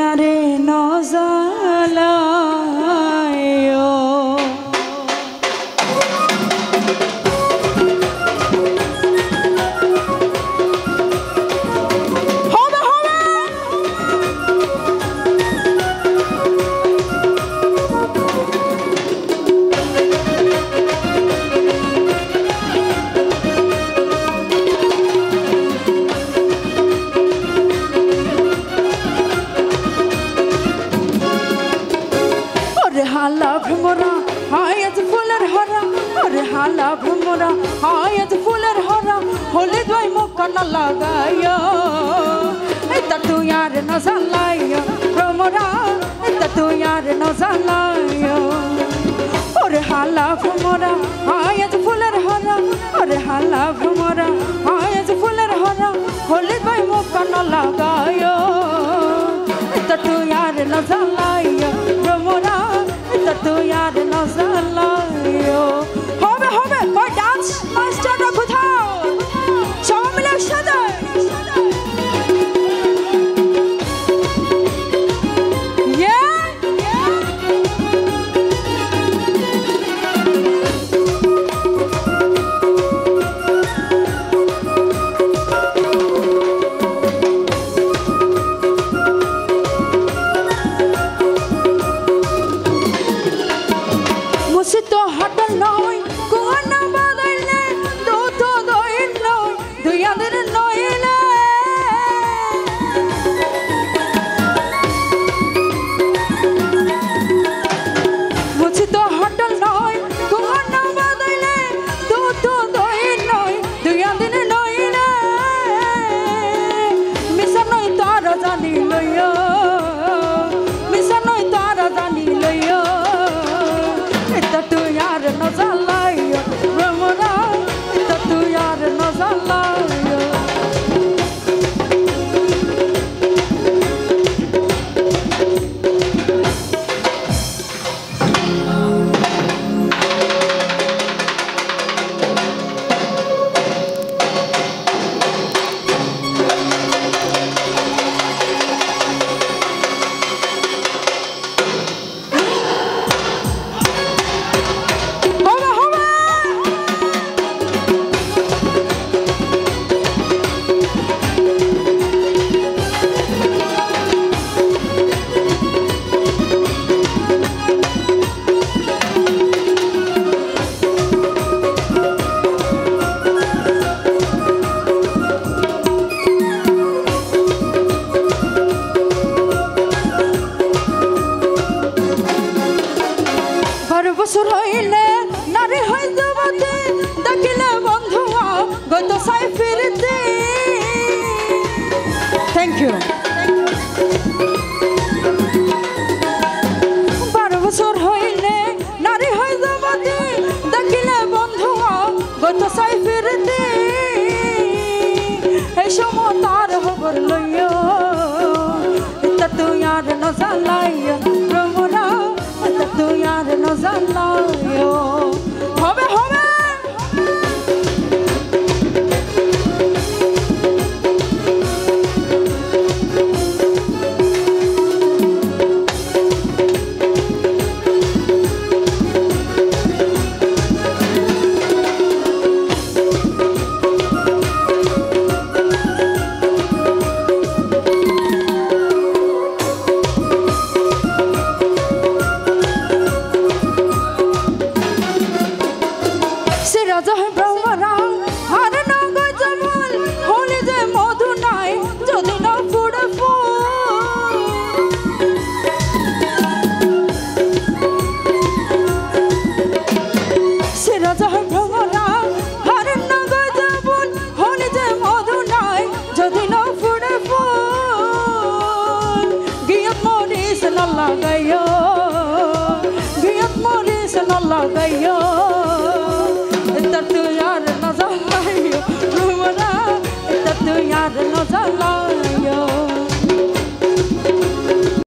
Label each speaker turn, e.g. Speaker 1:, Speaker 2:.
Speaker 1: তুইয়ারে নজালায়ো हाला भ्रमरा हायत फुलर हरा अरे हाला भ्रमरा हायत फुलर हरा होले द्वय मुक्का न लगायो एता तू यार न जलायो भ्रमरा एता तू यार न जलायो अरे हाला भ्रमरा हायत फुलर हरा अरे हाला भ्रमरा हायत फुलर हरा होले द्वय मुक्का न लगायो एता तू यार न जलायो भ्रमरा तू यार नजलायो होबे होबे कोई डांस मास्टर কোথাও সবাই মিলে একসাথে तो हटल नय कोना बदलले दो तो दोइन नय दुया दिन नयले मुझे तो हटल नय कोना बदलले दो तो दोइन नय दुया दिन नयले मिसा नय तार जानी लयो मिसा नय तार जानी लयो तू यार नजलायो भ्रमरा तू यार नजलायो বছর হইলে নারী হই যুবতী দেখিলে বন্ধুয়া গত সাই ফিরতে থ্যাংক ইউ 12 বছর হইলে নারী হই যুবতী দেখিলে বন্ধুয়া গত সাই ফিরতে এই সময় তার খবর লইও তা তুই আর নজালাইও ভ্রমরা तू यार नजलायो होबे होबे लगायो तू यार न जलायो तू यार न जलायो